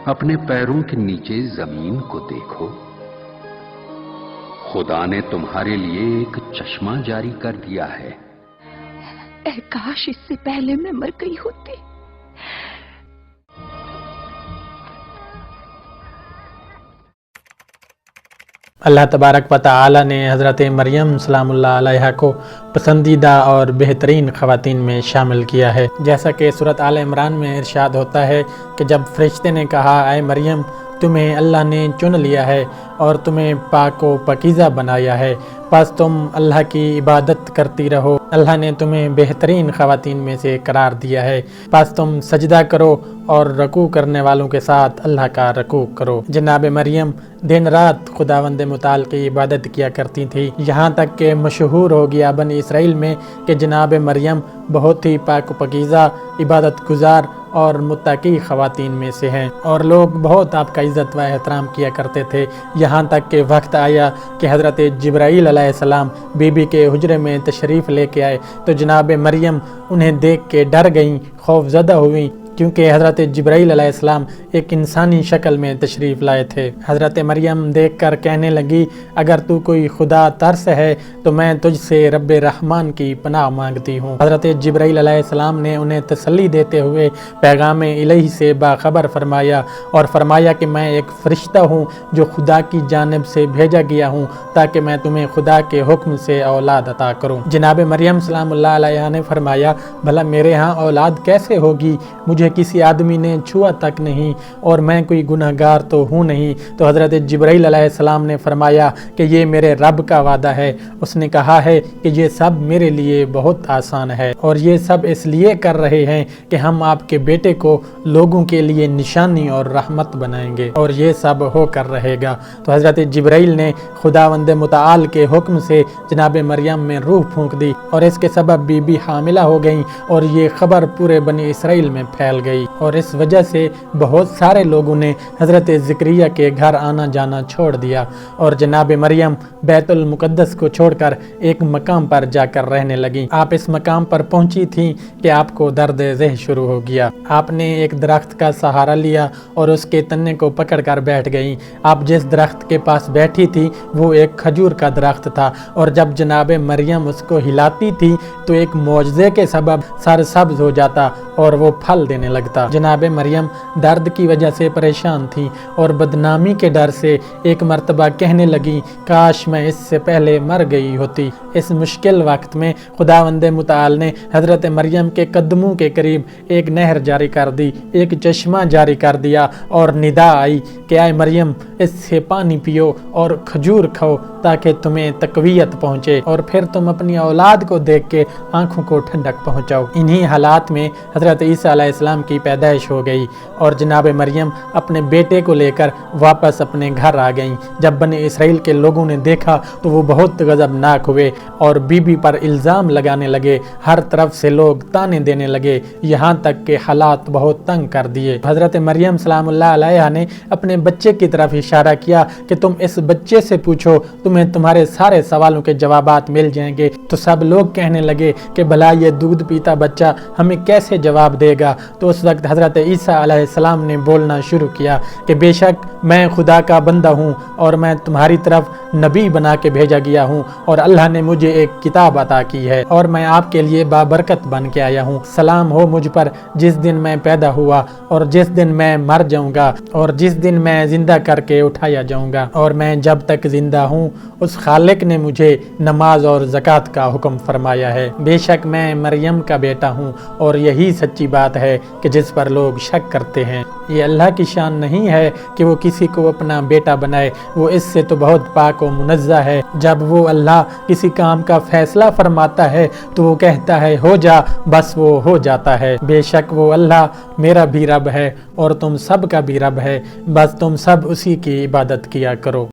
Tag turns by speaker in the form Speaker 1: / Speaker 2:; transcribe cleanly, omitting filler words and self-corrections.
Speaker 1: اپنے پیروں کے نیچے زمین کو دیکھو، خدا نے تمہارے لیے ایک چشمہ جاری کر دیا ہے۔
Speaker 2: اے کاش اس سے پہلے میں مر گئی ہوتی۔
Speaker 3: اللہ تبارک و تعالی نے حضرت مریم سلام اللہ علیہا کو پسندیدہ اور بہترین خواتین میں شامل کیا ہے، جیسا کہ سورۃ آل عمران میں ارشاد ہوتا ہے کہ جب فرشتے نے کہا اے مریم تمہیں اللہ نے چن لیا ہے اور تمہیں پاک و پاکیزہ بنایا ہے، پس تم اللہ کی عبادت کرتی رہو، اللہ نے تمہیں بہترین خواتین میں سے قرار دیا ہے، پس تم سجدہ کرو اور رکوع کرنے والوں کے ساتھ اللہ کا رکوع کرو۔ جناب مریم دن رات خداوند متعال کی عبادت کیا کرتی تھی، یہاں تک کہ مشہور ہو گیا بنی اسرائیل میں کہ جناب مریم بہت ہی پاک و پاکیزہ، عبادت گزار اور متقی خواتین میں سے ہیں، اور لوگ بہت آپ کا عزت و احترام کیا کرتے تھے، یہاں تک کہ وقت آیا کہ حضرت جبرائیل علیہ السلام بی بی کے حجرے میں تشریف لے کے آئے تو جناب مریم انہیں دیکھ کے ڈر گئیں، خوف زدہ ہوئیں، کیونکہ حضرت جبرائیل علیہ السلام ایک انسانی شکل میں تشریف لائے تھے۔ حضرت مریم دیکھ کر کہنے لگی اگر تو کوئی خدا ترس ہے تو میں تجھ سے رب رحمان کی پناہ مانگتی ہوں۔ حضرت جبرائیل علیہ السلام نے انہیں تسلی دیتے ہوئے پیغام الہی سے باخبر فرمایا اور فرمایا کہ میں ایک فرشتہ ہوں جو خدا کی جانب سے بھیجا گیا ہوں تاکہ میں تمہیں خدا کے حکم سے اولاد عطا کروں۔ جناب مریم سلام اللہ علیہا نے فرمایا بھلا میرے ہاں اولاد کیسے ہوگی، مجھے کسی آدمی نے چھوا تک نہیں اور میں کوئی گناہ گار تو ہوں نہیں۔ تو حضرت جبرائیل علیہ السلام نے فرمایا کہ یہ میرے رب کا وعدہ ہے، اس نے کہا ہے کہ یہ سب میرے لیے بہت آسان ہے اور یہ سب اس لیے کر رہے ہیں کہ ہم آپ کے بیٹے کو لوگوں کے لیے نشانی اور رحمت بنائیں گے، اور یہ سب ہو کر رہے گا۔ تو حضرت جبرائیل نے خداوند متعال کے حکم سے جناب مریم میں روح پھونک دی اور اس کے سبب بی بی حاملہ ہو گئیں، اور یہ خبر پورے بنی اسرائیل میں پھیل گئی، اور اس وجہ سے بہت سارے لوگوں نے حضرت زکریا کے گھر آنا جانا چھوڑ دیا، اور جناب مریم بیت المقدس کو چھوڑ کر ایک مقام پر جا کر رہنے لگیں۔ آپ اس مقام پر پہنچی تھیں کہ آپ کو درد ذہ شروع ہو گیا، آپ نے ایک درخت کا سہارا لیا اور اس کے تنے کو پکڑ کر بیٹھ گئیں۔ آپ جس درخت کے پاس بیٹھی تھی وہ ایک کھجور کا درخت تھا، اور جب جناب مریم اس کو ہلاتی تھی تو ایک معجزے کے سبب سر سبز ہو جاتا اور وہ پھل دینے لگتا۔ جناب مریم درد کی وجہ سے پریشان تھیں اور بدنامی کے ڈر سے ایک مرتبہ کہنے لگیں کاش میں اس سے پہلے مر گئی ہوتی۔ اس مشکل وقت میں خداوند متعال نے حضرت مریم کے قدموں کے قریب ایک نہر جاری کر دی، ایک چشمہ جاری کر دیا، اور ندا آئی کہ اے مریم اس سے پانی پیو اور کھجور کھاؤ تاکہ تمہیں تقویت پہنچے اور پھر تم اپنی اولاد کو دیکھ کے آنکھوں کو ٹھنڈک پہنچاؤ۔ انہی حالات میں حضرت عیسیٰ علیہ السلام کی پیدائش ہو گئی اور جناب مریم اپنے بیٹے کو لے کر واپس اپنے گھر آ گئیں۔ جب بنی اسرائیل کے لوگوں نے دیکھا تو وہ بہت غضبناک ہوئے اور بی بی پر الزام لگانے لگے، ہر طرف سے لوگ تانے دینے لگے، یہاں تک کہ حالات بہت تنگ کر دیے۔ حضرت مریم سلام اللہ علیہا نے اپنے بچے کی طرف اشارہ کیا کہ تم اس بچے سے پوچھو، تمہیں تمہارے سارے سوالوں کے جوابات مل جائیں گے۔ تو سب لوگ کہنے لگے کہ بھلا یہ دودھ پیتا بچہ ہمیں کیسے جواب دے گا؟ تو اس وقت حضرت عیسیٰ علیہ السلام نے بولنا شروع کیا کہ بے شک میں خدا کا بندہ ہوں اور میں تمہاری طرف نبی بنا کے بھیجا گیا ہوں، اور اللہ نے مجھے ایک کتاب عطا کی ہے اور میں آپ کے لیے بابرکت بن کے آیا ہوں۔ سلام ہو مجھ پر جس دن میں پیدا ہوا اور جس دن میں مر جاؤں گا اور جس دن میں زندہ کر کے اٹھایا جاؤں گا، اور میں جب تک زندہ ہوں اس خالق نے مجھے نماز اور زکوٰۃ کا حکم فرمایا ہے۔ بے شک میں مریم کا بیٹا ہوں، اور یہی سچی بات ہے کہ جس پر لوگ شک کرتے ہیں۔ یہ اللہ کی شان نہیں ہے کہ وہ کسی کو اپنا بیٹا بنائے، وہ اس سے تو بہت پاک و منزہ ہے۔ جب وہ اللہ کسی کام کا فیصلہ فرماتا ہے تو وہ کہتا ہے ہو جا، بس وہ ہو جاتا ہے۔ بے شک وہ اللہ میرا بھی رب ہے اور تم سب کا بھی رب ہے، بس تم سب اسی کی عبادت کیا کرو۔